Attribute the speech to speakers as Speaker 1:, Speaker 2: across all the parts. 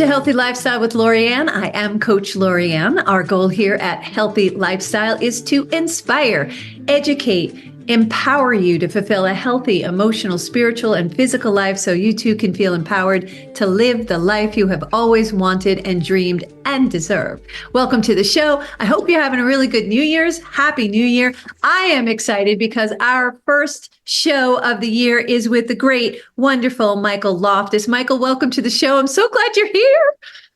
Speaker 1: to Healthy Lifestyle with Lori Anne. I am Coach Lori Anne. Our goal here at Healthy Lifestyle is to inspire, educate, empower you to fulfill a healthy, emotional, spiritual, and physical life so you too can feel empowered to live the life you have always wanted and dreamed and deserved. Welcome to the show. I hope you're having a really good New Year's. Happy New Year. I am excited because our first show of the year is with the great, wonderful Michael Loftus. Michael, welcome to the show. I'm so glad you're here.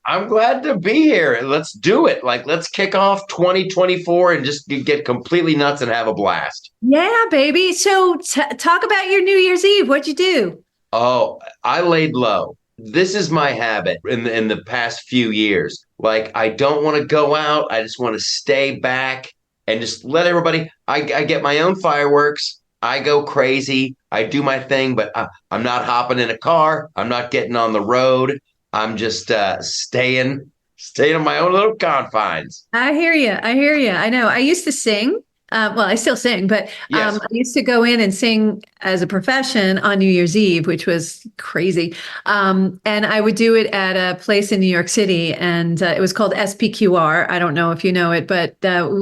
Speaker 2: I'm glad to be here. Let's do it. Let's kick off 2024 and just get completely nuts and have a blast.
Speaker 1: Yeah, baby. So talk about your New Year's Eve. What'd you do?
Speaker 2: Oh, I laid low. This is my habit in the past few years. I don't want to go out. I just want to stay back and just let everybody. I get my own fireworks. I go crazy. I do my thing, but I'm not hopping in a car. I'm not getting on the road. I'm just staying in my own little confines.
Speaker 1: I hear you. I know. I used to sing. Well, I still sing, but
Speaker 2: Yes.
Speaker 1: I used to go in and sing as a profession on New Year's Eve, which was crazy. And I would do it at a place in New York City, and it was called SPQR. I don't know if you know it, but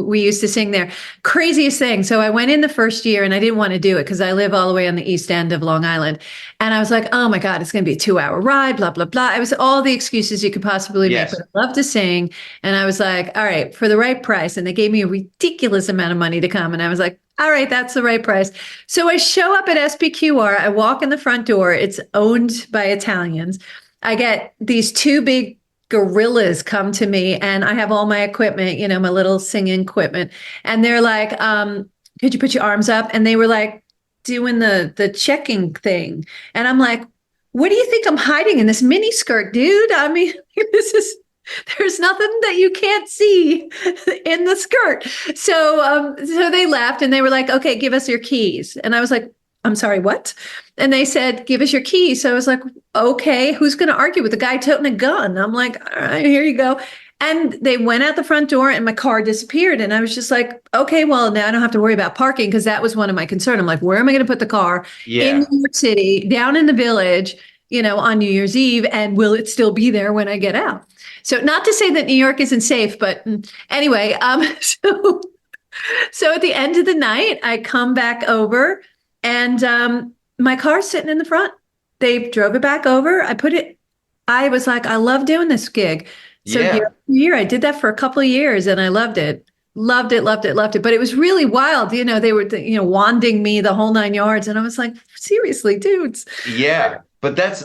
Speaker 1: we used to sing there. Craziest thing. So I went in the first year, and I didn't want to do it because I live all the way on the east end of Long Island. And I was like, oh my God, it's going to be a 2-hour ride, blah, blah, blah. It was all the excuses you could possibly
Speaker 2: Yes.
Speaker 1: make, but I love to sing. And I was like, all right, for the right price. And they gave me a ridiculous amount of money to come. And I was like, all right, that's the right price. So I show up at SPQR. I walk in the front door. It's owned by Italians. I get these two big gorillas come to me, and I have all my equipment, my little singing equipment. And they're like, could you put your arms up? And they were like doing the checking thing. And I'm like, what do you think I'm hiding in this mini skirt, dude? I mean, there's nothing that you can't see in the skirt. So they laughed and they were like, okay, give us your keys. And I was like, I'm sorry, what? And they said, give us your keys. So I was like, okay, who's going to argue with the guy toting a gun? I'm like, all right, here you go. And they went out the front door and my car disappeared. And I was just like, okay, well, now I don't have to worry about parking, because that was one of my concerns. I'm like, where am I going to put the car in New York City, down in the Village, on New Year's Eve? And will it still be there when I get out? So not to say that New York isn't safe, but anyway, so at the end of the night, I come back over and my car's sitting in the front. They drove it back over. I was like, I love doing this gig. So year, I did that for a couple of years and I loved it. Loved it. But it was really wild. They were, wanding me the whole 9 yards. And I was like, seriously, dudes.
Speaker 2: Yeah. But that's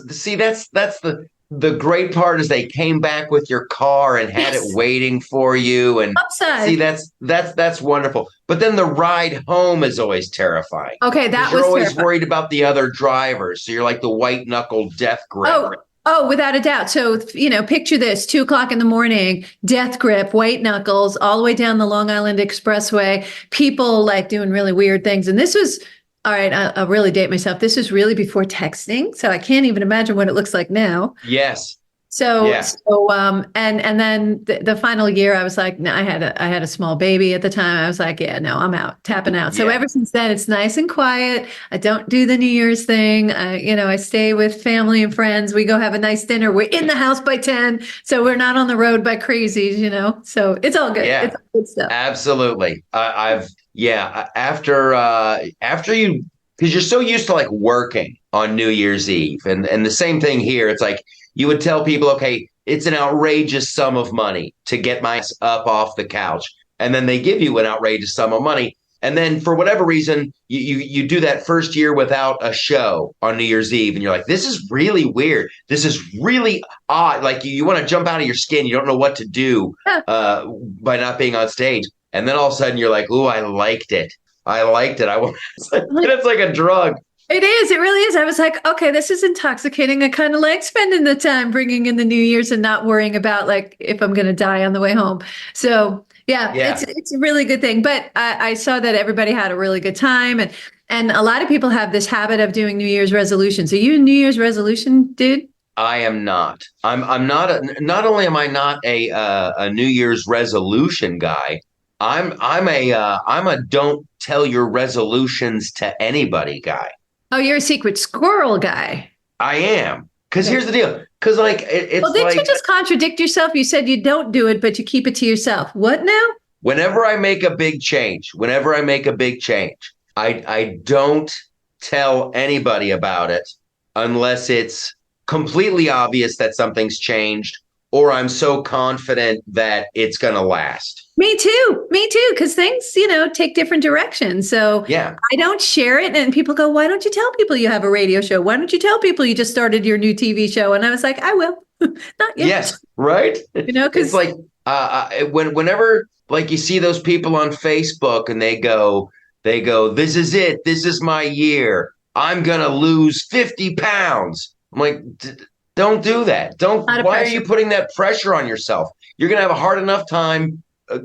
Speaker 2: the great part is they came back with your car and had it waiting for you. And
Speaker 1: upside.
Speaker 2: See, that's wonderful. But then the ride home is always terrifying.
Speaker 1: Okay, that was
Speaker 2: you're always
Speaker 1: terrifying.
Speaker 2: worried about the other drivers. So you're like the white knuckle death grip.
Speaker 1: Oh, without a doubt. So, picture this, 2:00 in the morning, death grip, white knuckles, all the way down the Long Island Expressway, people like doing really weird things. And this was, all right, I'll really date myself. This was really before texting. So I can't even imagine what it looks like now.
Speaker 2: Yes.
Speaker 1: And then the final year, I was like, no, I had a small baby at the time. I was like, yeah, no, I'm out, tapping out. So ever since then, it's nice and quiet. I don't do the New Year's thing. I stay with family and friends. We go have a nice dinner. We're in the house by 10. So we're not on the road by crazies, so it's all good.
Speaker 2: Yeah,
Speaker 1: it's all good stuff.
Speaker 2: Absolutely. After you, because you're so used to working on New Year's Eve and the same thing here. It's like, you would tell people, okay, it's an outrageous sum of money to get my ass up off the couch. And then they give you an outrageous sum of money. And then for whatever reason, you do that first year without a show on New Year's Eve. And you're like, this is really weird. This is really odd. Like you want to jump out of your skin. You don't know what to do by not being on stage. And then all of a sudden you're like, ooh, I liked it. It's like a drug.
Speaker 1: It is. It really is. I was like, okay, this is intoxicating. I kind of like spending the time bringing in the New Year's and not worrying about if I'm going to die on the way home. So yeah. It's a really good thing. But I saw that everybody had a really good time. And a lot of people have this habit of doing New Year's resolutions. Are you a New Year's resolution dude?
Speaker 2: I am not. I'm not. Not only am I not a New Year's resolution guy, I'm a don't tell your resolutions to anybody guy.
Speaker 1: Oh, you're a secret squirrel guy.
Speaker 2: I am. Because here's the deal. Because like
Speaker 1: Well,
Speaker 2: it's
Speaker 1: didn't you
Speaker 2: like
Speaker 1: just contradict yourself? You said you don't do it, but you keep it to yourself. What now?
Speaker 2: whenever I make a big change, I don't tell anybody about it unless it's completely obvious that something's changed or I'm so confident that it's going to last.
Speaker 1: Me too. Me too. Because things, take different directions. So
Speaker 2: Yeah.
Speaker 1: I don't share it. And people go, why don't you tell people you have a radio show? Why don't you tell people you just started your new TV show? And I was like, I will. Not yet.
Speaker 2: Yes. Right. It's
Speaker 1: Because
Speaker 2: like whenever like you see those people on Facebook and they go, this is it. This is my year. I'm going to lose 50 pounds. I'm like, don't do that.
Speaker 1: a lot of
Speaker 2: Why are
Speaker 1: pressure.
Speaker 2: you putting that pressure on yourself? You're going to have a hard enough time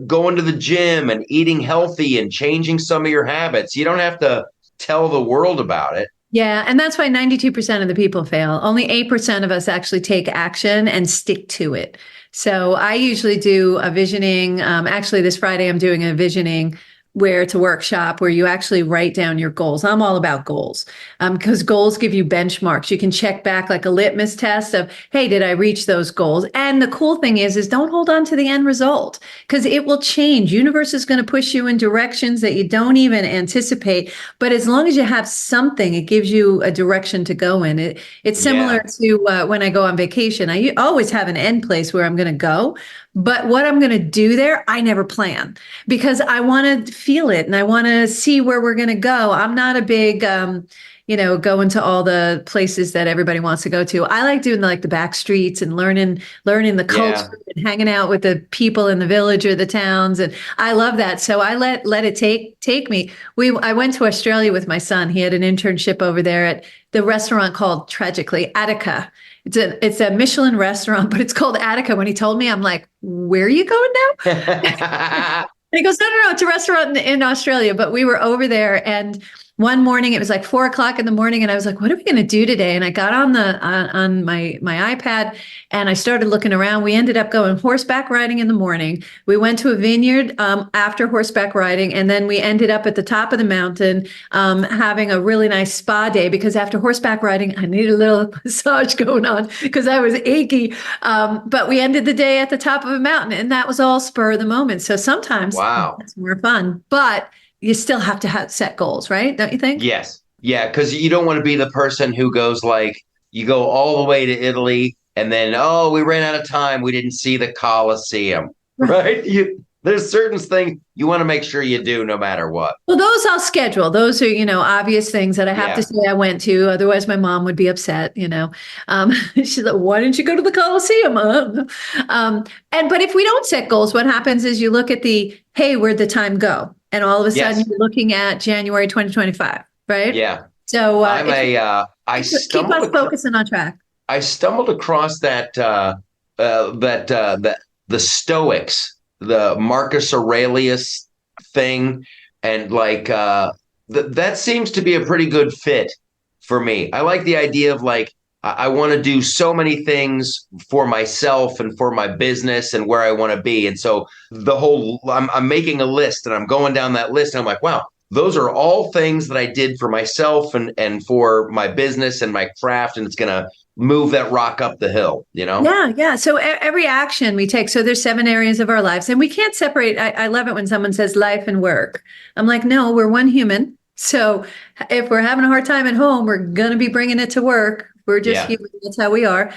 Speaker 2: going to the gym and eating healthy and changing some of your habits. You don't have to tell the world about it.
Speaker 1: Yeah. And that's why 92% of the people fail. Only 8% of us actually take action and stick to it. So I usually do a visioning. Actually, this Friday, I'm doing a visioning where it's a workshop where you actually write down your goals. I'm all about goals because goals give you benchmarks. You can check back like a litmus test of, hey, did I reach those goals? And the cool thing is don't hold on to the end result because it will change. Universe is going to push you in directions that you don't even anticipate. But as long as you have something, it gives you a direction to go in. It's similar
Speaker 2: Yeah.
Speaker 1: to when I go on vacation. I always have an end place where I'm going to go. But what I'm going to do there, I never plan because I want to feel it and I want to see where we're going to go. I'm not a big, going to all the places that everybody wants to go to. I like doing like the back streets and learning the
Speaker 2: Yeah.
Speaker 1: culture and hanging out with the people in the village or the towns. And I love that. So I let it take me. I went to Australia with my son. He had an internship over there at the restaurant called tragically Attica. It's a Michelin restaurant, but it's called Attica. When he told me, I'm like, where are you going now? And he goes, no, it's a restaurant in Australia. But we were over there, and one morning it was like 4 o'clock in the morning, and I was like, what are we going to do today? And I got on my iPad and I started looking around. We ended up going horseback riding in the morning. We went to a vineyard after horseback riding, and then we ended up at the top of the mountain having a really nice spa day because after horseback riding, I needed a little massage going on because I was achy. But we ended the day at the top of a mountain, and that was all spur of the moment. So sometimes
Speaker 2: Wow.
Speaker 1: it's more fun, but you still have to set goals, right? Don't you think?
Speaker 2: Yes. Yeah. Because you don't want to be the person who goes like, you go all the way to Italy and then, oh, we ran out of time. We didn't see the Colosseum. Right. There's certain things you want to make sure you do no matter what.
Speaker 1: Well, those I'll schedule. Those are, obvious things that I have to
Speaker 2: Yeah.
Speaker 1: say I went to. Otherwise, my mom would be upset, She's like, why didn't you go to the Coliseum? But if we don't set goals, what happens is you look at hey, where'd the time go? And all of a sudden
Speaker 2: Yes.
Speaker 1: you're looking at January 2025, right?
Speaker 2: Yeah.
Speaker 1: So
Speaker 2: I
Speaker 1: keep us
Speaker 2: stumbled
Speaker 1: focusing on track.
Speaker 2: I stumbled across that the Stoics, the Marcus Aurelius thing, and like that seems to be a pretty good fit for me. I like the idea of like I want to do so many things for myself and for my business and where I want to be, and so I'm making a list and I'm going down that list and I'm like, wow. Those are all things that I did for myself and for my business and my craft, and it's going to move that rock up the hill, you know?
Speaker 1: Yeah, yeah. So every action we take, so there's 7 areas of our lives, and we can't separate. I love it when someone says life and work. I'm like, no, we're one human. So if we're having a hard time at home, we're going to be bringing it to work. We're just
Speaker 2: Yeah.
Speaker 1: human. That's how we are.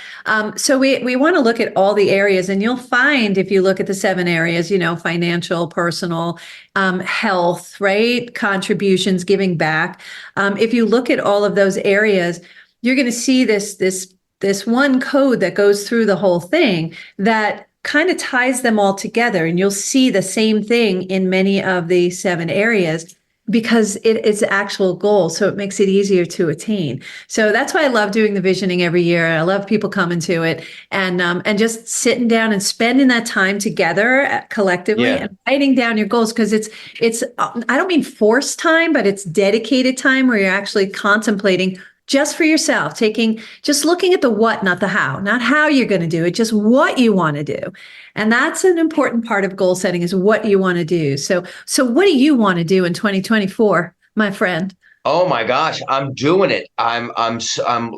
Speaker 1: So we want to look at all the areas, and you'll find if you look at the 7 areas, financial, personal, health, right? Contributions, giving back. If you look at all of those areas, you're going to see this one code that goes through the whole thing that kind of ties them all together. And you'll see the same thing in many of the 7 areas because it's actual goal. So it makes it easier to attain. So that's why I love doing the visioning every year. I love people coming to it and just sitting down and spending that time together collectively
Speaker 2: Yeah.
Speaker 1: and writing down your goals. Because it's I don't mean forced time, but it's dedicated time where you're actually contemplating just for yourself, just looking at the what, not the how, not how you're going to do it, just what you want to do. And that's an important part of goal setting is what you want to do. So what do you want to do in 2024? my friend?
Speaker 2: Oh my gosh, I'm doing it. I'm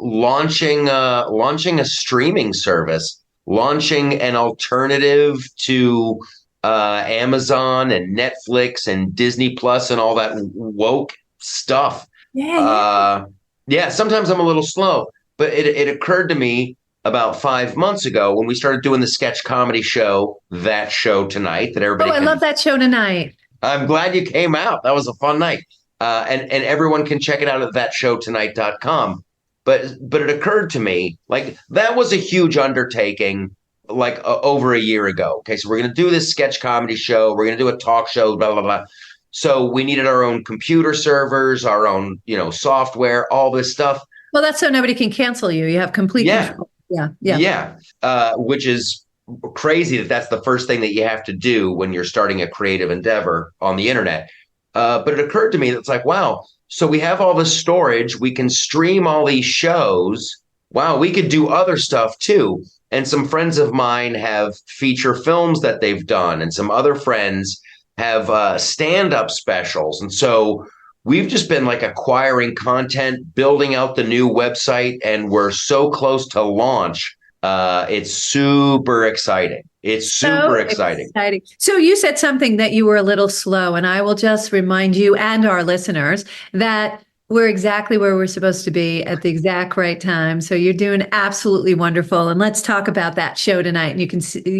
Speaker 2: launching a streaming service, launching an alternative to Amazon and Netflix and Disney Plus and all that woke stuff.
Speaker 1: Yeah, yeah.
Speaker 2: Uh, yeah, sometimes I'm a little slow, but it occurred to me about 5 months ago when we started doing the sketch comedy show, That Show Tonight, that
Speaker 1: Oh,
Speaker 2: everybody
Speaker 1: I love
Speaker 2: can.
Speaker 1: that show tonight.
Speaker 2: I'm glad you came out. That was a fun night. And everyone can check it out at thatshowtonight.com. But it occurred to me, like, that was a huge undertaking, like, over a year ago. Okay, so we're going to do this sketch comedy show. We're going to do a talk show, blah, blah, blah. So we needed our own computer servers, our own, software, all this stuff.
Speaker 1: Well, that's so nobody can cancel you. You have complete
Speaker 2: Yeah,
Speaker 1: control. Yeah, yeah.
Speaker 2: yeah. Which is crazy that that's the first thing that you have to do when you're starting a creative endeavor on the internet. But it occurred to me that it's like, wow, so we have all this storage. We can stream all these shows. Wow, we could do other stuff too. And some friends of mine have feature films that they've done, and some other friends have stand-up specials. And so we've just been like acquiring content, building out the new website, and we're so close to launch. It's super exciting. It's
Speaker 1: So
Speaker 2: super exciting.
Speaker 1: exciting. So you said something that you were a little slow, and I will just remind you and our listeners that we're exactly where we're supposed to be at the exact right time. So you're doing absolutely wonderful. And let's talk about that show tonight. And you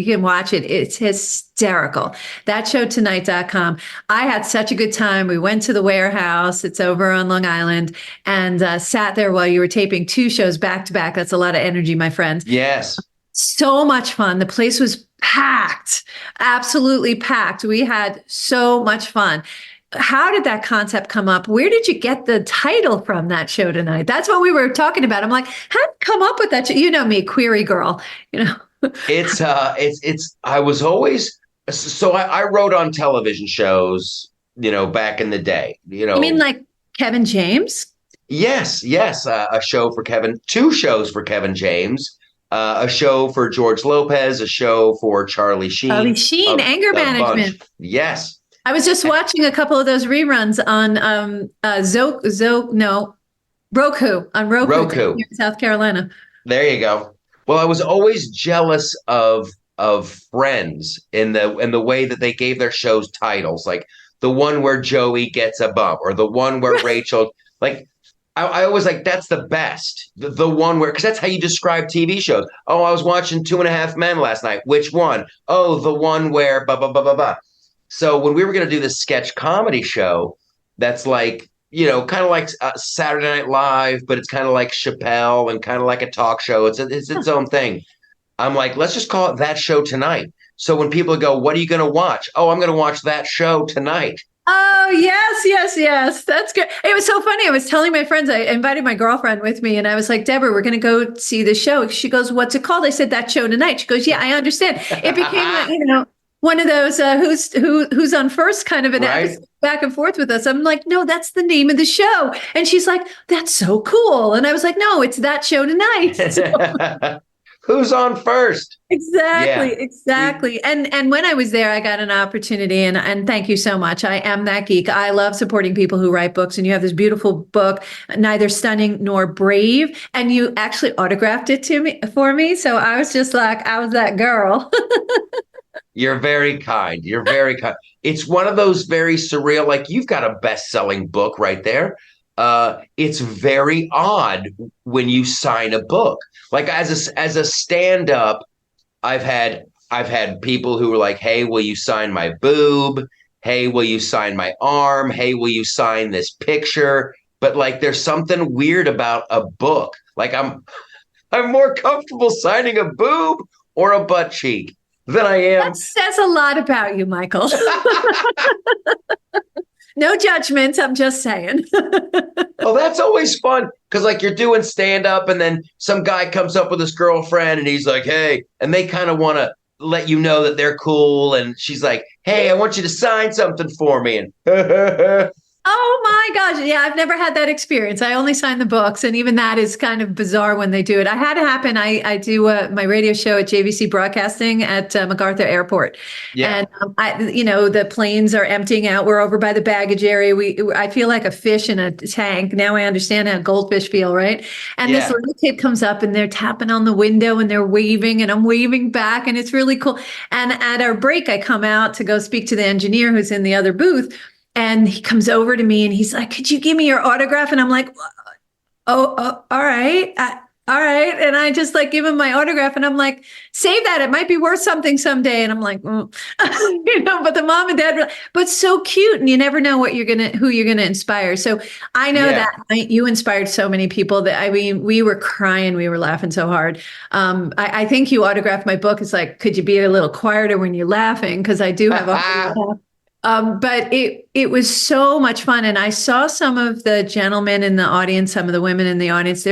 Speaker 1: can watch it. It's hysterical. Thatshowtonight.com. I had such a good time. We went to the warehouse. It's over on Long Island, and sat there while you were taping two shows back to back. That's a lot of energy, my friends.
Speaker 2: Yes.
Speaker 1: So much fun. The place was packed, absolutely packed. We had so much fun. How did that concept come up? Where did you get the title from, That Show Tonight? That's what we were talking about. I'm like, how did you come up with that? You know me, query girl, you know.
Speaker 2: I was always, so I wrote on television shows, back in the day,
Speaker 1: You mean like Kevin James?
Speaker 2: yes, a show for Kevin, two shows for Kevin James, a show for George Lopez, a show for Charlie
Speaker 1: Charlie
Speaker 2: Sheen,
Speaker 1: Sheen, anger
Speaker 2: a bunch.
Speaker 1: management.
Speaker 2: Yes.
Speaker 1: I was just watching a couple of those reruns on Roku, on Roku down
Speaker 2: Roku.
Speaker 1: here in South Carolina.
Speaker 2: There you go. Well, I was always jealous of Friends in the way that they gave their shows titles, like the one where Joey gets a bump, or the one where Rachel, like, I always like, that's the best. The one where, because that's how you describe TV shows. Oh, I was watching Two and a Half Men last night. Which one? Oh, the one where blah blah blah blah blah. So when we were going to do this sketch comedy show, that's like, kind of like Saturday Night Live, but it's kind of like Chappelle and kind of like a talk show. It's its own thing. I'm like, let's just call it That Show Tonight. So when people go, what are you going to watch? Oh, I'm going to watch That Show Tonight.
Speaker 1: Oh, yes, yes, yes. That's good. It was so funny. I was telling my friends, I invited my girlfriend with me, and I was like, Deborah, we're going to go see the show. She goes, what's it called? I said, That Show Tonight. She goes, yeah, I understand. It became, one of those who's on first kind of an
Speaker 2: Right?
Speaker 1: episode back and forth with us. I'm like, no, that's the name of the show. And she's like, that's so cool. And I was like, no, it's That Show Tonight. So,
Speaker 2: Who's on first?
Speaker 1: exactly,
Speaker 2: Yeah.
Speaker 1: exactly. And when I was there, I got an opportunity, and thank you so much. I am that geek. I love supporting people who write books, and you have this beautiful book, Neither Stunning Nor Brave, and you actually autographed it for me. So I was just like, I was that girl.
Speaker 2: You're very kind. You're very kind. It's one of those very surreal, like, you've got a best-selling book right there. It's very odd when you sign a book. Like, as a stand-up, I've had people who were like, "Hey, will you sign my boob? Hey, will you sign my arm? Hey, will you sign this picture?" But like, there's something weird about a book. Like, I'm more comfortable signing a boob or a butt cheek than I am.
Speaker 1: That says a lot about you, Michael. No judgment. I'm just saying.
Speaker 2: Oh, that's always fun because, like, you're doing stand up and then some guy comes up with his girlfriend and he's like, "Hey," and they kind of want to let you know that they're cool. And she's like, "Hey, I want you to sign something for me." And
Speaker 1: Oh my gosh. Yeah, I've never had that experience. I only sign the books, and even that is kind of bizarre when they do it. I had it happen. I do my radio show at JVC Broadcasting at MacArthur Airport.
Speaker 2: Yeah.
Speaker 1: And the planes are emptying out. We're over by the baggage area. I feel like a fish in a tank. Now I understand how goldfish feel, right? And this
Speaker 2: Yeah.
Speaker 1: little kid comes up and they're tapping on the window and they're waving and I'm waving back and it's really cool. And at our break, I come out to go speak to the engineer who's in the other booth. And he comes over to me and he's like, "Could you give me your autograph?" And I'm like, "Oh, all right. All right." And I just like give him my autograph and I'm like, "Save that. It might be worth something someday." And I'm like, but the mom and dad, but so cute. And you never know who you're going to inspire. So I know
Speaker 2: Yeah.
Speaker 1: that night you inspired so many people that, I mean, we were crying. We were laughing so hard. I think you autographed my book. It's like, could you be a little quieter when you're laughing? Because I do have a hard laugh. But it was so much fun, and I saw some of the gentlemen in the audience, some of the women in the audience.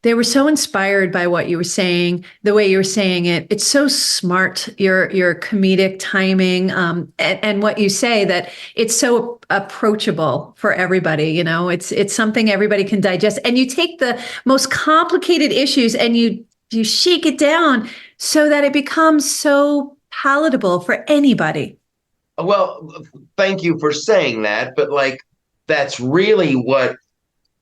Speaker 1: They were so inspired by what you were saying, the way you were saying it. It's so smart, your comedic timing, and what you say, that it's so approachable for everybody. It's something everybody can digest, and you take the most complicated issues and you shake it down so that it becomes so palatable for anybody.
Speaker 2: Well, thank you for saying that, but like that's really what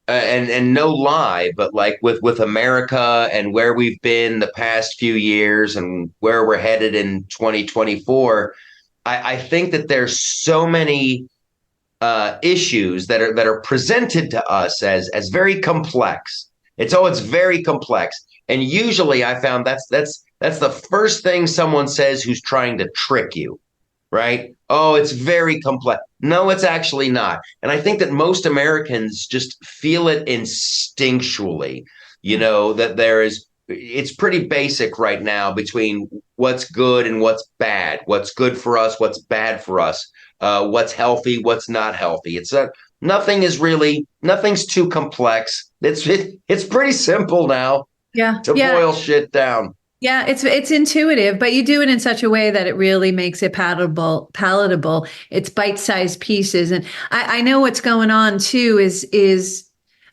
Speaker 2: and no lie, but like with America and where we've been the past few years and where we're headed in 2024, I think that there's so many issues that are presented to us as very complex. It's very complex, and usually I found that's the first thing someone says who's trying to trick you, right? Oh, it's very complex. No, it's actually not. And I think that most Americans just feel it instinctually, that it's pretty basic right now between what's good and what's bad, what's good for us, what's bad for us, what's healthy, what's not healthy. Nothing's too complex. It's pretty simple now
Speaker 1: Yeah,
Speaker 2: to
Speaker 1: yeah.
Speaker 2: boil shit down.
Speaker 1: Yeah, it's intuitive, but you do it in such a way that it really makes it palatable. It's bite-sized pieces. And I know what's going on too is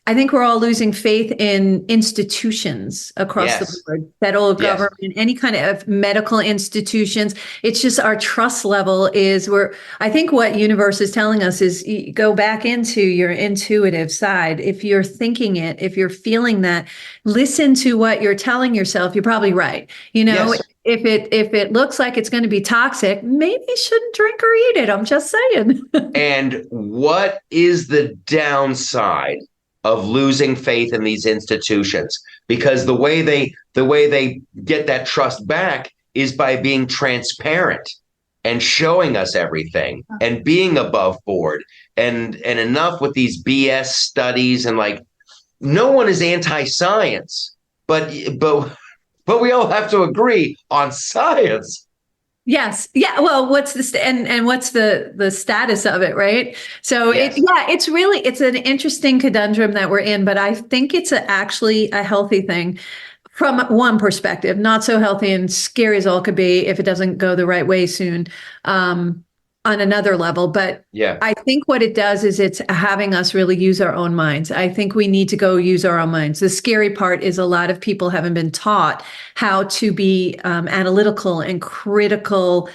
Speaker 1: I think we're all losing faith in institutions across the
Speaker 2: Yes.
Speaker 1: board, federal
Speaker 2: Yes.
Speaker 1: government, any kind of medical institutions. It's just our trust level I think what universe is telling us is you go back into your intuitive side. If you're thinking it, if you're feeling that, listen to what you're telling yourself. You're probably right.
Speaker 2: Yes.
Speaker 1: If it looks like it's going to be toxic, maybe you shouldn't drink or eat it. I'm just saying.
Speaker 2: And what is the downside of losing faith in these institutions? Because the way they get that trust back is by being transparent and showing us everything and being above board, and enough with these BS studies, and like no one is anti-science, but we all have to agree on science.
Speaker 1: Yes. Yeah. Well, and what's the status of it, right? So
Speaker 2: Yes.
Speaker 1: it's an interesting conundrum that we're in, but I think it's actually a healthy thing from one perspective, not so healthy and scary as all could be if it doesn't go the right way soon. On another level. But
Speaker 2: Yeah.
Speaker 1: I think what it does is it's having us really use our own minds. I think we need to go use our own minds. The scary part is a lot of people haven't been taught how to be analytical and critical.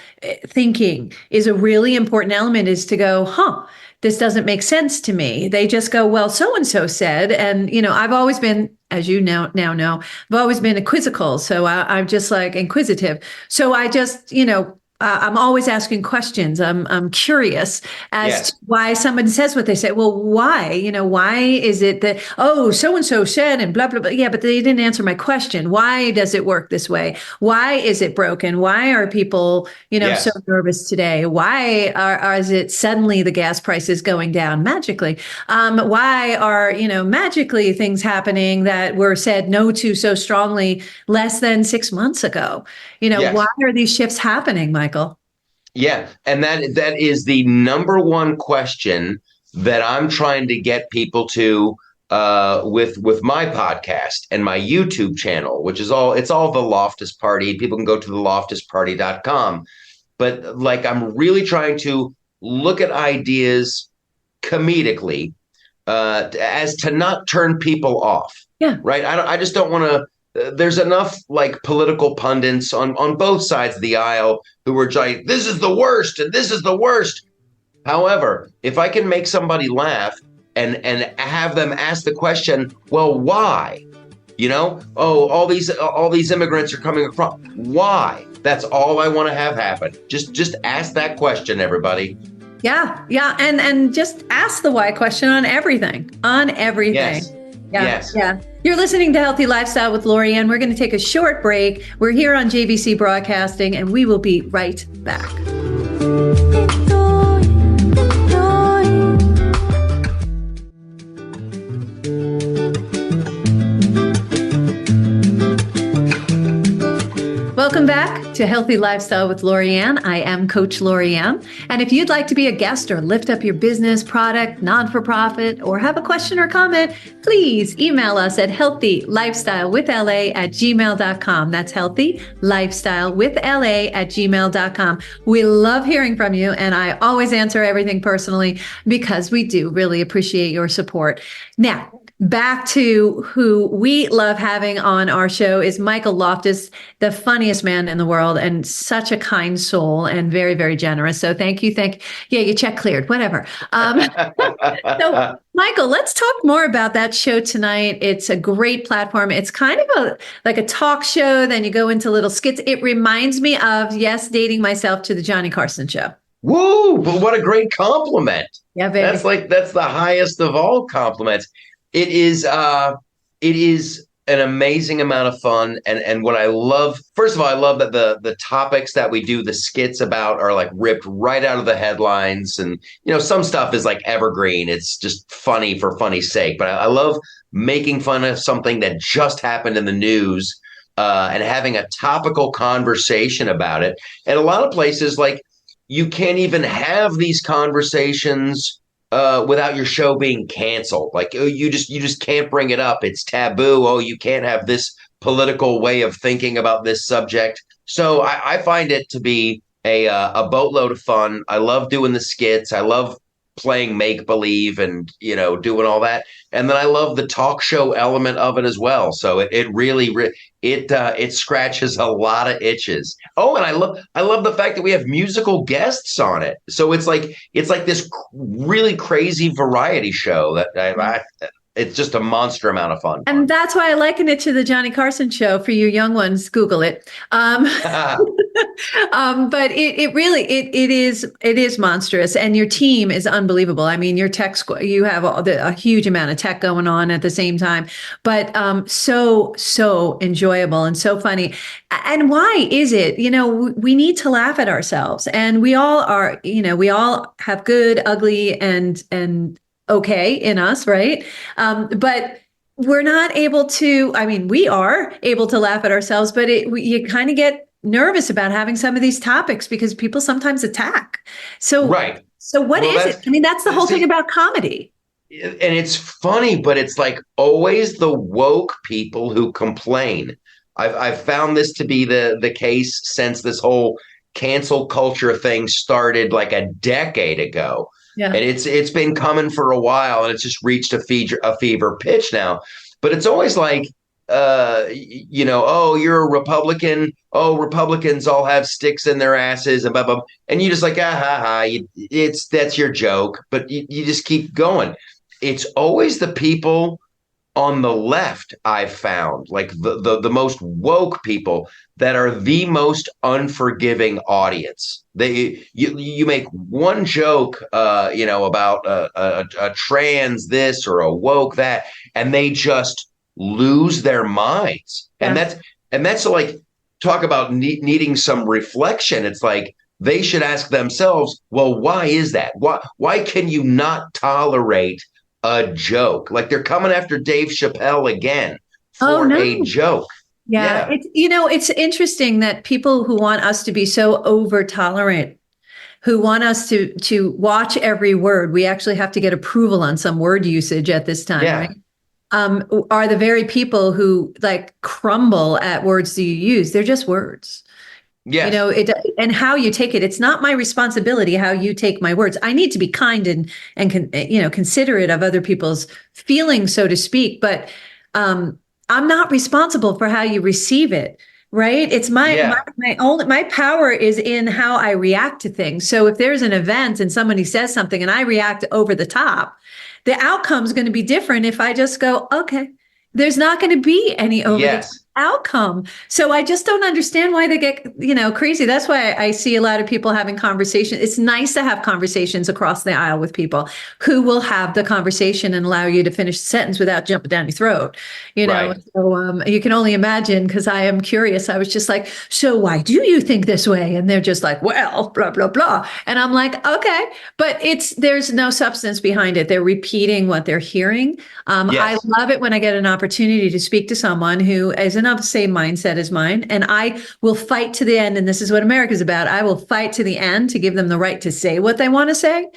Speaker 1: Thinking is a really important element, is to go, this doesn't make sense to me. They just go, well, so and so said. And, I've always been, as you now know, I've always been quizzical. So I'm just like inquisitive. So I just, I'm always asking questions. I'm curious as to
Speaker 2: Yes.
Speaker 1: why someone says what they say. Well, why? Why is it that, oh, so and so said and blah blah blah? Yeah, but they didn't answer my question. Why does it work this way? Why is it broken? Why are people, so
Speaker 2: Yes.
Speaker 1: nervous today? Why is it suddenly the gas prices going down magically? Why are magically things happening that were said no to so strongly less than 6 months ago? Why
Speaker 2: Yes.
Speaker 1: are these shifts happening, Michael?
Speaker 2: Yeah, and that is the number one question that I'm trying to get people to, with my podcast and my YouTube channel, which is all the Loftus Party. People can go to theloftusparty.com. But like I'm really trying to look at ideas comedically, as to not turn people off.
Speaker 1: Yeah.
Speaker 2: Right. I just don't want to. There's enough like political pundits on both sides of the aisle who are like, this is the worst and this is the worst. However, if I can make somebody laugh and have them ask the question, well, why? Oh, all these immigrants are coming across. Why? That's all I want to have happen. Just ask that question, everybody.
Speaker 1: Yeah. Yeah. And just ask the why question on everything. On everything.
Speaker 2: Yes.
Speaker 1: Yeah.
Speaker 2: Yes.
Speaker 1: Yeah. You're listening to Healthy Lifestyle with Lori Anne. We're going to take a short break. We're here on JVC Broadcasting, and we will be right back. Welcome back to Healthy Lifestyle with Lori Anne. I am Coach Lori Anne. And if you'd like to be a guest or lift up your business, product, non-for-profit, or have a question or comment, please email us at healthylifestylewithla@gmail.com. That's healthylifestylewithla@gmail.com. We love hearing from you, and I always answer everything personally because we do really appreciate your support. Now, back to who we love having on our show is Michael Loftus, the funniest man in the world and such a kind soul and very, very generous. So thank you. Yeah, your check cleared, whatever. So Michael, let's talk more about that show tonight. It's a great platform. It's kind of like a talk show. Then you go into little skits. It reminds me of, yes, dating myself to the Johnny Carson show.
Speaker 2: Woo! But what a great compliment.
Speaker 1: Yeah, baby.
Speaker 2: That's the highest of all compliments. It is an amazing amount of fun. And what I love, first of all, I love that the topics that we do the skits about are like ripped right out of the headlines. And, some stuff is like evergreen. It's just funny for funny's sake. But I love making fun of something that just happened in the news and having a topical conversation about it. And a lot of places, like, you can't even have these conversations without your show being canceled. Like, you just can't bring it up. It's taboo. Oh, you can't have this political way of thinking about this subject. So I find it to be a boatload of fun. I love doing the skits. I love playing make believe and doing all that. And then I love the talk show element of it as well. So it really it scratches a lot of itches. Oh, and I love the fact that we have musical guests on it. So it's like this really crazy variety show that it's just a monster amount of fun.
Speaker 1: And that's why I liken it to the Johnny Carson show. For you young ones, Google it. But it really is monstrous, and your team is unbelievable. I mean, your tech you have a huge amount of tech going on at the same time, but so enjoyable and so funny. And why is it? We need to laugh at ourselves, and we all are. We all have good, ugly, and okay in us, right? But we're not able to. I mean, we are able to laugh at ourselves, but you kind of get nervous about having some of these topics because people sometimes attack. So,
Speaker 2: right.
Speaker 1: So what is it? I mean, that's the whole thing about comedy.
Speaker 2: And it's funny, but it's like always the woke people who complain. I've found this to be the case since this whole cancel culture thing started like a decade ago. Yeah. And it's been coming for a while, and it's just reached a fever pitch now. But it's always like, oh, you're a Republican. Oh, Republicans all have sticks in their asses and blah, blah. And you just like, that's your joke. But you just keep going. It's always the people on the left, I've found, like the most woke people that are the most unforgiving audience. You make one joke, about a trans this or a woke that, and they just lose their minds. Yeah. And that's like, talk about needing some reflection. It's like they should ask themselves, well, why is that? Why can you not tolerate a joke? Like, they're coming after Dave Chappelle again for a joke.
Speaker 1: Yeah. It's interesting that people who want us to be so over tolerant, who want us to watch every word, we actually have to get approval on some word usage at this time, right? Are the very people who like crumble at words that you use. They're just words.
Speaker 2: Yes.
Speaker 1: It, and how you take it. It's not my responsibility how you take my words. I need to be kind and considerate of other people's feelings, so to speak. But I'm not responsible for how you receive it. Right. It's
Speaker 2: Yeah.
Speaker 1: my power is in how I react to things. So if there's an event and somebody says something and I react over the top, the outcome is going to be different if I just go, okay. There's not going to be any over the top
Speaker 2: Yes.
Speaker 1: outcome. So I just don't understand why they get, crazy. That's why I see a lot of people having conversations. It's nice to have conversations across the aisle with people who will have the conversation and allow you to finish the sentence without jumping down your throat.
Speaker 2: Right.
Speaker 1: So you can only imagine, because I am curious. I was just like, so why do you think this way? And they're just like, well, blah, blah, blah. And I'm like, okay, but there's no substance behind it. They're repeating what they're hearing. I
Speaker 2: Yes.
Speaker 1: love it when I get an opportunity to speak to someone who is in the same mindset as mine, and I will fight to the end. And this is what America's about. I will fight to the end to give them the right to say what they want to say.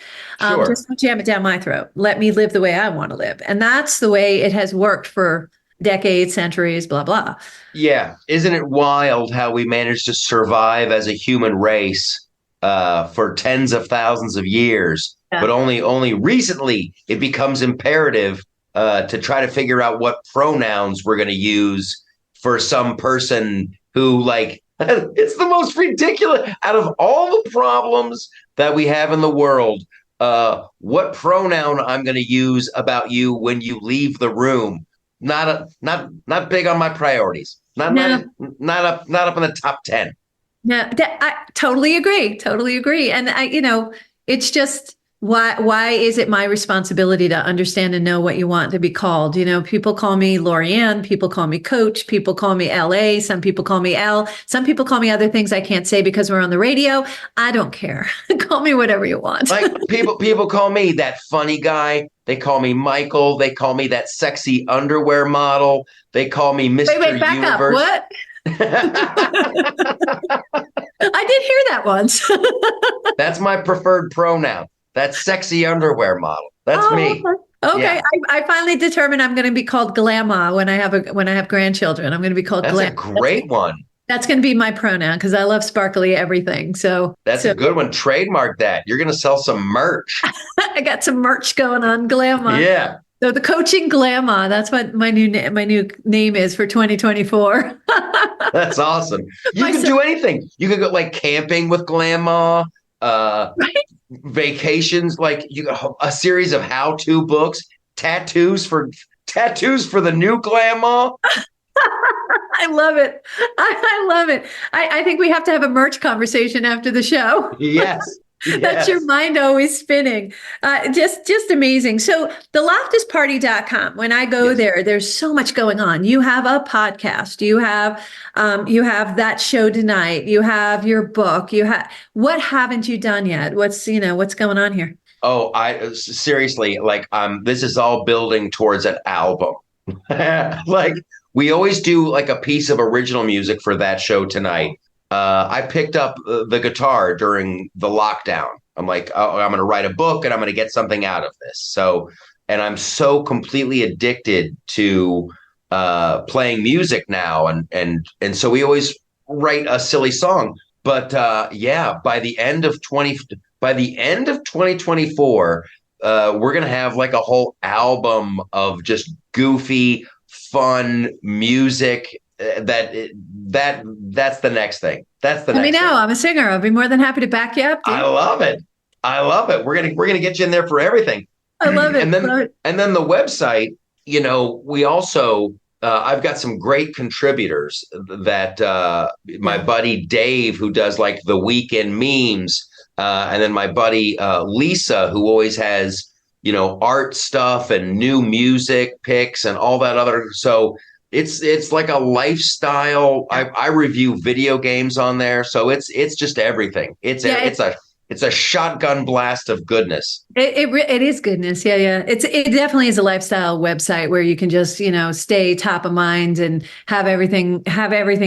Speaker 2: Sure.
Speaker 1: Just don't jam it down my throat. Let me live the way I want to live. And that's the way it has worked for decades, centuries, blah, blah.
Speaker 2: Yeah. Isn't it wild how we managed to survive as a human race for tens of thousands of years, but
Speaker 1: Yeah.
Speaker 2: only recently it becomes imperative to try to figure out what pronouns we're going to use for some person who, like, it's the most ridiculous out of all the problems that we have in the world. What pronoun I'm going to use about you when you leave the room? Not big on my priorities.
Speaker 1: No,
Speaker 2: Not up in the top 10.
Speaker 1: no, I totally agree. Totally agree. And it's just why is it my responsibility to understand and know what you want to be called? People call me Lori Anne, people call me Coach, people call me LA, some people call me L, some people call me other things I can't say because we're on the radio. I don't care. Call me whatever you want.
Speaker 2: Like people call me that funny guy. They call me Michael. They call me that sexy underwear model. They call me Mr.
Speaker 1: Wait, back up.
Speaker 2: Universe.
Speaker 1: What? I did hear that once.
Speaker 2: That's my preferred pronoun. That sexy underwear model. That's
Speaker 1: Oh,
Speaker 2: me.
Speaker 1: okay.
Speaker 2: Yeah.
Speaker 1: I finally determined I'm going to be called Glamma when I have grandchildren. I'm going to be called
Speaker 2: That's a
Speaker 1: Glam.
Speaker 2: great one.
Speaker 1: That's going to be my pronoun because I love sparkly everything.
Speaker 2: That's a good one. Trademark that. You're going to sell some merch.
Speaker 1: I got some merch going on, Glamma.
Speaker 2: Yeah.
Speaker 1: So the coaching Glamma, that's what my new name is for 2024.
Speaker 2: That's awesome. You
Speaker 1: My
Speaker 2: could
Speaker 1: son-
Speaker 2: do anything. You could go like camping with grandma,
Speaker 1: right?
Speaker 2: vacations, like a series of how-to books, tattoos for the new grandma.
Speaker 1: I love it. I love it. I think we have to have a merch conversation after the show.
Speaker 2: Yes.
Speaker 1: That's your
Speaker 2: Yes.
Speaker 1: mind always spinning. Just amazing. So TheLoftusParty.com, when I go
Speaker 2: Yes.
Speaker 1: there, there's so much going on. You have a podcast, you have that show tonight, you have your book, what haven't you done yet? What's going on here?
Speaker 2: Oh, I seriously, like this is all building towards an album. Like we always do like a piece of original music for that show tonight. I picked up the guitar during the lockdown. I'm like, oh, I'm going to write a book and I'm going to get something out of this. So, and I'm so completely addicted to playing music now, and so we always write a silly song. But yeah, by the end of 2024, we're going to have like a whole album of just goofy, fun music. That's the next thing. That's the
Speaker 1: Let me
Speaker 2: next
Speaker 1: know.
Speaker 2: thing.
Speaker 1: I'm a singer. I'll be more than happy to back you up,
Speaker 2: I
Speaker 1: dude.
Speaker 2: love it. I love it. We're gonna get you in there for everything.
Speaker 1: I love it.
Speaker 2: And then
Speaker 1: Love it.
Speaker 2: and then the website, we also I've got some great contributors that my
Speaker 1: Yeah.
Speaker 2: buddy Dave, who does like the weekend memes, and then my buddy Lisa, who always has art stuff and new music picks and all that other. So it's like a lifestyle. I review video games on there, so it's just everything.
Speaker 1: Yeah,
Speaker 2: It's a shotgun blast of goodness.
Speaker 1: it is goodness. Yeah, yeah. It definitely is a lifestyle website where you can just, stay top of mind and have everything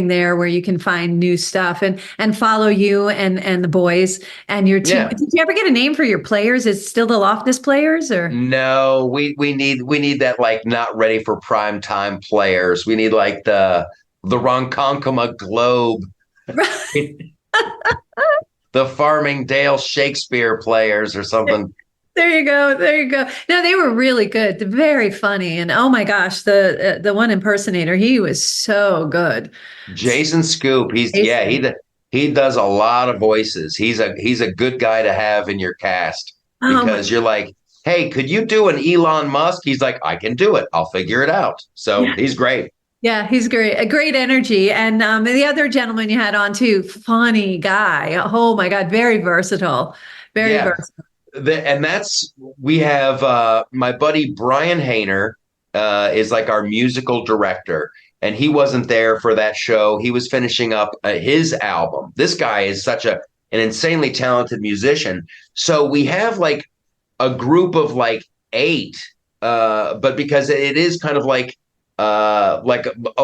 Speaker 1: there where you can find new stuff and follow you and the boys and your team.
Speaker 2: Yeah.
Speaker 1: Did you ever get a name for your players? Is it still the Loftus players or?
Speaker 2: No, we need that like not ready for prime time players. We need like the Ronkonkoma Globe. The Farmingdale Shakespeare players or something.
Speaker 1: There you go. There you go. No, they were really good. Very funny. And oh my gosh, the one impersonator, he was so good.
Speaker 2: Jason Scoop, he does a lot of voices. He's a good guy to have in your cast
Speaker 1: Oh my,
Speaker 2: because you're like, hey, could you do an Elon Musk? He's like, I can do it. I'll figure it out. So
Speaker 1: yeah.
Speaker 2: he's great.
Speaker 1: Yeah, he's great. A great energy. And the other gentleman you had on too, funny guy. Oh my God, very versatile. Very
Speaker 2: Yeah.
Speaker 1: versatile.
Speaker 2: And that's we have my buddy Brian Hayner is like our musical director, and he wasn't there for that show. He was finishing up his album. This guy is such an insanely talented musician. So we have like a group of like eight, but because it is kind of like a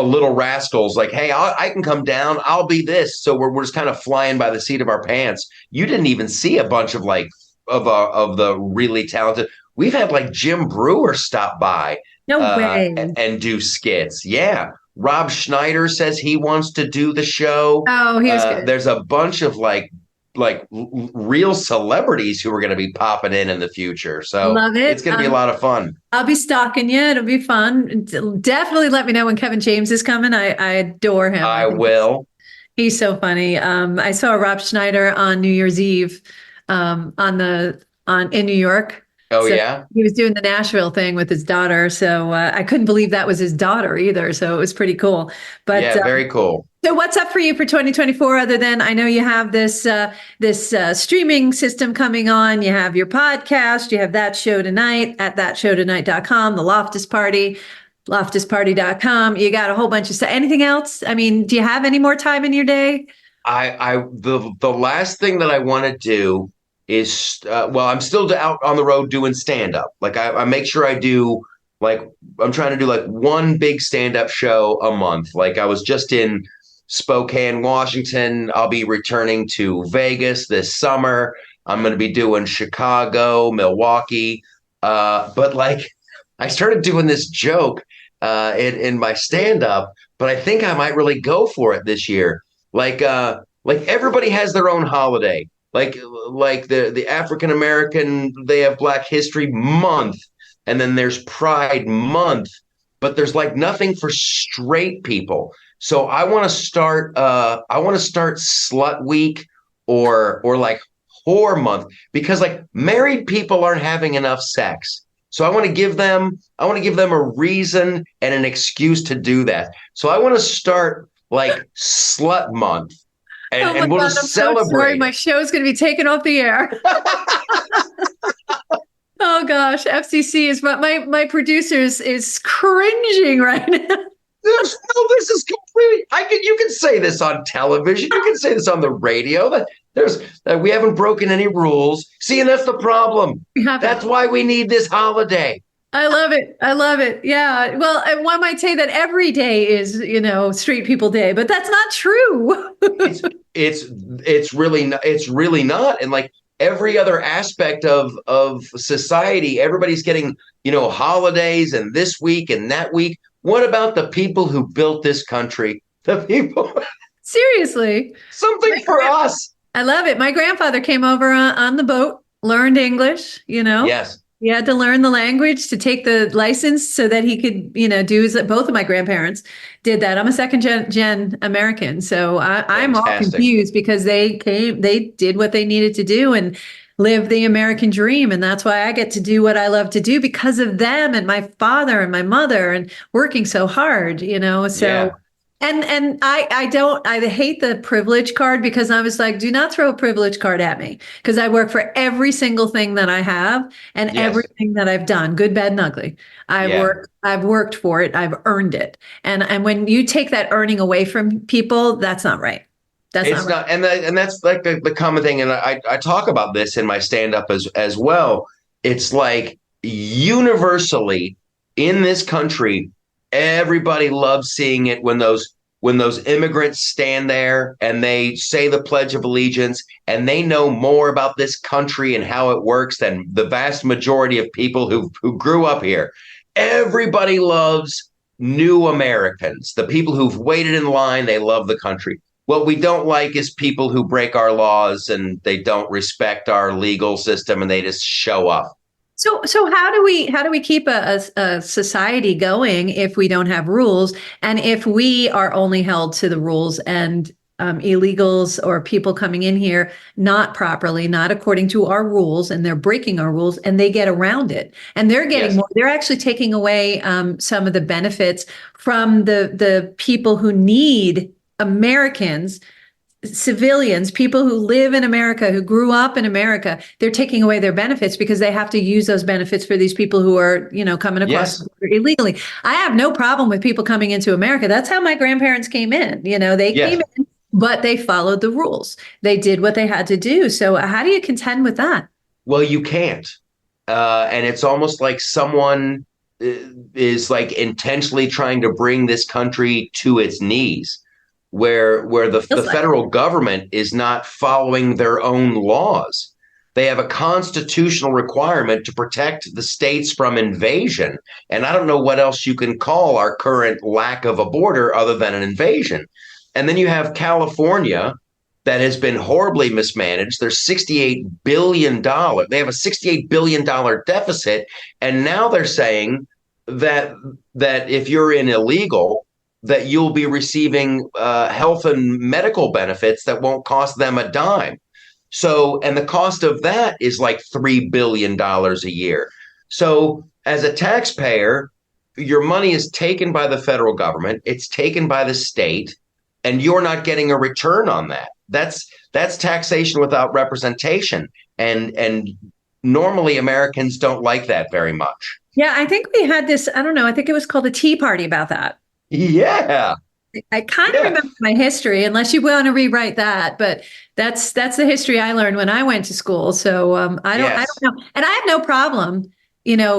Speaker 2: little rascals, like, hey, I can come down, I'll be this. So we're just kind of flying by the seat of our pants. You didn't even see a bunch of like of the really talented. We've had like Jim Brewer stop by
Speaker 1: No way.
Speaker 2: and do skits. Yeah. Rob Schneider says he wants to do the show.
Speaker 1: Oh, he was good.
Speaker 2: There's a bunch of real celebrities who are going to be popping in the future. So
Speaker 1: Love
Speaker 2: it's
Speaker 1: it.
Speaker 2: going to be a lot of fun.
Speaker 1: I'll be stalking you. It'll be fun. Definitely let me know when Kevin James is coming. I adore him.
Speaker 2: I will.
Speaker 1: He's so funny. I saw Rob Schneider on New Year's Eve on in New York.
Speaker 2: Oh,
Speaker 1: So
Speaker 2: yeah.
Speaker 1: he was doing the Nashville thing with his daughter. So I couldn't believe that was his daughter either. So it was pretty cool. But
Speaker 2: Yeah, very cool.
Speaker 1: so what's up for you for 2024 other than I know you have this streaming system coming on, you have your podcast, you have that show tonight at thatshowtonight.com, the Loftus Party, loftusparty.com. You got a whole bunch of stuff. Anything else? I mean, do you have any more time in your day?
Speaker 2: The last thing that I want to do is well, I'm still out on the road doing stand up. Like I make sure I do like I'm trying to do like one big stand up show a month. Like I was just in Spokane, Washington. I'll be returning to Vegas this summer. I'm going to be doing Chicago, Milwaukee. But like I started doing this joke in my stand up, but I think I might really go for it this year. Like everybody has their own holiday. Like the African American, they have Black History Month, and then there's Pride Month, but there's like nothing for straight people. So I want to start Slut Week or like Whore Month because like married people aren't having enough sex. So I want to give them a reason and an excuse to do that. So I want to start like Slut Month
Speaker 1: Oh my
Speaker 2: and we'll
Speaker 1: God,
Speaker 2: just
Speaker 1: I'm so sorry.
Speaker 2: celebrate.
Speaker 1: My show's going to be taken off the air. Oh gosh, FCC is my producer is cringing right now.
Speaker 2: This is completely. You can say this on television. You can say this on the radio. We haven't broken any rules. See, and that's the problem.
Speaker 1: We have
Speaker 2: That's why we need this holiday.
Speaker 1: I love it. I love it. Yeah. Well, and one might say that every day is, Street People Day, but that's not true.
Speaker 2: It's really not. And like every other aspect of society, everybody's getting holidays and this week and that week. What about the people who built this country? The people,
Speaker 1: Seriously.
Speaker 2: something for us.
Speaker 1: I love it. My grandfather came over on the boat, learned English.
Speaker 2: Yes.
Speaker 1: He had to learn the language to take the license so that he could, do as both of my grandparents did that. I'm a second gen American. So I'm all
Speaker 2: Fantastic.
Speaker 1: confused because they did what they needed to do and live the American dream. And that's why I get to do what I love to do because of them and my father and my mother and working so hard. So
Speaker 2: Yeah.
Speaker 1: and I hate the privilege card because I was like, do not throw a privilege card at me because I work for every single thing that I have and
Speaker 2: Yes.
Speaker 1: everything that I've done, good, bad, and ugly.
Speaker 2: Yeah.
Speaker 1: I've worked for it. I've earned it. And when you take that earning away from people, that's not right. That's
Speaker 2: It's
Speaker 1: not right.
Speaker 2: and that's like the common thing, and I talk about this in my stand up as well. It's like universally in this country, everybody loves seeing it when those immigrants stand there and they say the Pledge of Allegiance and they know more about this country and how it works than the vast majority of people who grew up here. Everybody loves new Americans, the people who've waited in line, they love the country. what we don't like is people who break our laws and they don't respect our legal system and they just show up.
Speaker 1: So how do we keep a society going if we don't have rules, and if we are only held to the rules, and illegals or people coming in here not properly, not according to our rules, and they're breaking our rules, and they get around it, and they're getting
Speaker 2: Yes.
Speaker 1: more. They're actually taking away some of the benefits from the people who need Americans, civilians, people who live in America, who grew up in America. They're taking away their benefits because they have to use those benefits for these people who are, coming across
Speaker 2: Yes.
Speaker 1: the border illegally. I have no problem with people coming into America. That's how my grandparents came in. They
Speaker 2: Yes.
Speaker 1: came in, but they followed the rules. They did what they had to do. So how do you contend with that?
Speaker 2: Well, you can't. And it's almost like someone is like intentionally trying to bring this country to its knees, where the
Speaker 1: Feels like
Speaker 2: federal government is not following their own laws. They have a constitutional requirement to protect the states from invasion. And I don't know what else you can call our current lack of a border other than an invasion. And then you have California that has been horribly mismanaged. There's $68 billion. They have a $68 billion deficit. And now they're saying that if you're in illegal, that you'll be receiving health and medical benefits that won't cost them a dime. So, and the cost of that is like $3 billion a year. So, as a taxpayer, your money is taken by the federal government, it's taken by the state, and you're not getting a return on that. That's taxation without representation. And normally Americans don't like that very much.
Speaker 1: Yeah, I think we had this, I don't know, I think it was called the Tea Party about that.
Speaker 2: Yeah.
Speaker 1: I kind of
Speaker 2: Yeah.
Speaker 1: remember my history, unless you want to rewrite that, but that's the history I learned when I went to school. So I
Speaker 2: Yes.
Speaker 1: don't know, and I have no problem,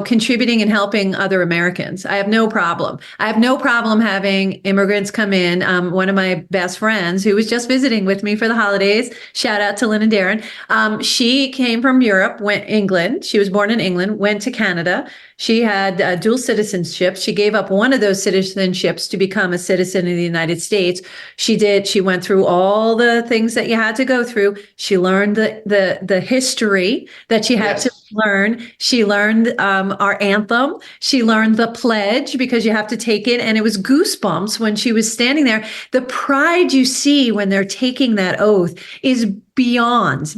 Speaker 1: contributing and helping other Americans. I have no problem. I have no problem having immigrants come in. One of my best friends, who was just visiting with me for the holidays, shout out to Lynn and Darren. She came from Europe, went England. She was born in England, went to Canada. She had dual citizenship. She gave up one of those citizenships to become a citizen of the United States. She went through all the things that you had to go through. She learned the history that she had
Speaker 2: Yes.
Speaker 1: to learn. She learned our anthem. She learned the pledge, because you have to take it. And it was goosebumps when she was standing there. The pride you see when they're taking that oath is beyond.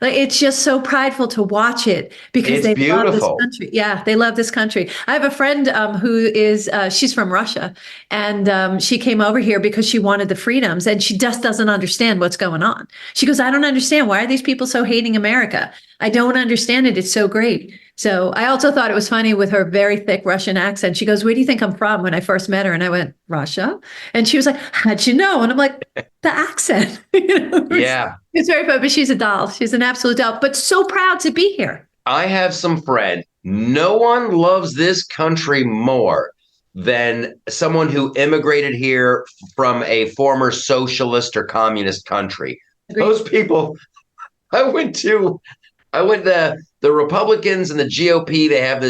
Speaker 1: Like, it's just so prideful to watch it, because
Speaker 2: It's
Speaker 1: they love this
Speaker 2: beautiful.
Speaker 1: country. Yeah, they love this country. I have a friend who is, she's from Russia, and she came over here because she wanted the freedoms, and she just doesn't understand what's going on. She goes, I don't understand. Why are these people so hating America? I don't understand it. It's so great. So I also thought it was funny with her very thick Russian accent. She goes, where do you think I'm from, when I first met her? And I went, Russia. And she was like, how'd you know? And I'm like, the accent.
Speaker 2: Yeah.
Speaker 1: It's very fun, but she's a doll. She's an absolute doll, but so proud to be here.
Speaker 2: I have some friend. No one loves this country more than someone who immigrated here from a former socialist or communist country.
Speaker 1: Agreed.
Speaker 2: Those people, I went to the Republicans and the GOP. They have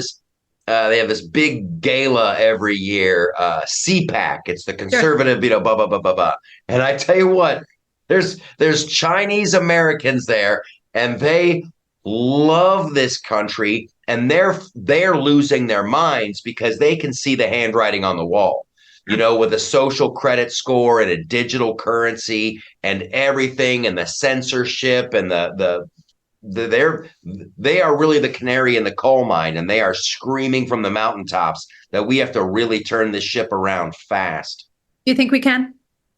Speaker 2: this big gala every year, CPAC. It's the conservative, blah blah blah blah blah. And I tell you what, there's Chinese Americans there, and they love this country, and they're losing their minds because they can see the handwriting on the wall. With a social credit score and a digital currency and everything, and the censorship and they are really the canary in the coal mine, and they are screaming from the mountaintops that we have to really turn this ship around fast.
Speaker 1: Do you think we can?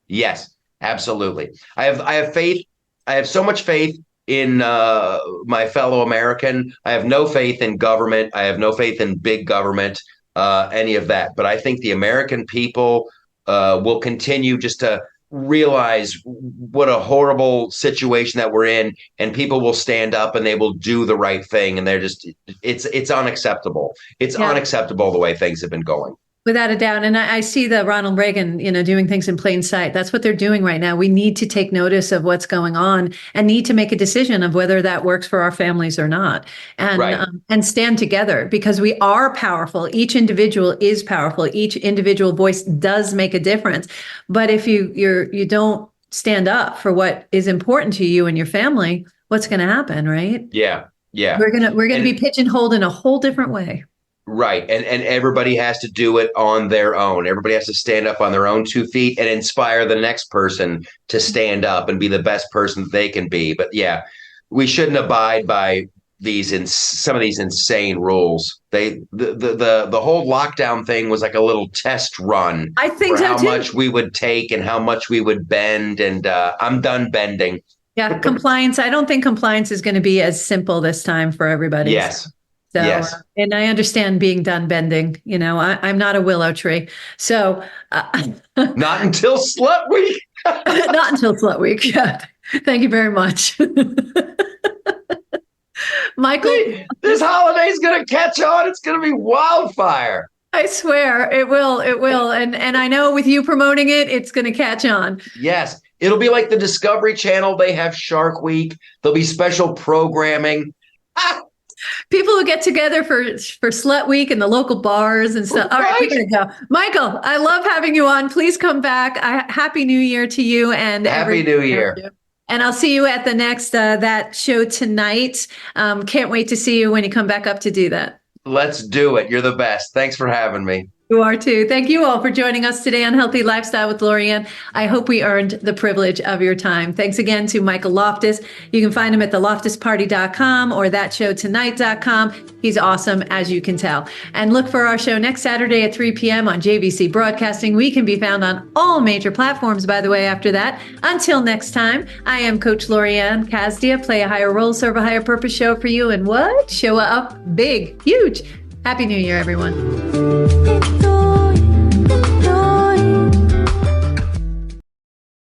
Speaker 2: Yes, absolutely. I have faith. I have so much faith in my fellow American. I have no faith in government. I have no faith in big government, any of that. But I think the American people will continue just to realize what a horrible situation that we're in, and people will stand up and they will do the right thing. And it's unacceptable. It's
Speaker 1: Yeah.
Speaker 2: unacceptable the way things have been going.
Speaker 1: Without a doubt. And I see the Ronald Reagan, doing things in plain sight. That's what they're doing right now. We need to take notice of what's going on and need to make a decision of whether that works for our families or not. And,
Speaker 2: Right.
Speaker 1: and stand together because we are powerful. Each individual is powerful. Each individual voice does make a difference. But if you don't stand up for what is important to you and your family, what's going to happen, right?
Speaker 2: Yeah. Yeah.
Speaker 1: We're gonna be pigeonholed in a whole different way.
Speaker 2: Right. And everybody has to do it on their own. Everybody has to stand up on their own 2 feet and inspire the next person to stand up and be the best person that they can be. But yeah, we shouldn't abide by some of these insane rules. The whole lockdown thing was like a little test run
Speaker 1: I think
Speaker 2: for
Speaker 1: so
Speaker 2: how
Speaker 1: too.
Speaker 2: much we would take and how much we would bend. And I'm done bending.
Speaker 1: Yeah, compliance. I don't think compliance is going to be as simple this time for everybody.
Speaker 2: Yes.
Speaker 1: So,
Speaker 2: Yes.
Speaker 1: and I understand being done bending. I'm not a willow tree. So,
Speaker 2: Not until Slut Week.
Speaker 1: not until Slut Week. Yeah. Thank you very much. Michael,
Speaker 2: This holiday's going to catch on. It's going to be wildfire.
Speaker 1: I swear it will. It will. And I know with you promoting it, it's going to catch on.
Speaker 2: Yes. It'll be like the Discovery Channel. They have Shark Week. There'll be special programming.
Speaker 1: People who get together for Slut Week and the local bars and stuff. All right, we're gonna go. Michael, I love having you on. Please come back. Happy New Year to you and
Speaker 2: Happy New Year.
Speaker 1: And I'll see you at the next that show tonight. Can't wait to see you when you come back up to do that.
Speaker 2: Let's do it. You're the best. Thanks for having me.
Speaker 1: You are too. Thank you all for joining us today on Healthy Lifestyle with Lori Anne. I hope we earned the privilege of your time. Thanks again to Michael Loftus. You can find him at TheLoftusParty.com or ThatShowTonight.com. He's awesome, as you can tell. And look for our show next Saturday at 3 p.m. on JVC Broadcasting. We can be found on all major platforms, by the way, after that. Until next time, I am Coach Lori Anne Casdia. Play a higher role, serve a higher purpose show for you. And what? Show up big, huge. Happy New Year, everyone.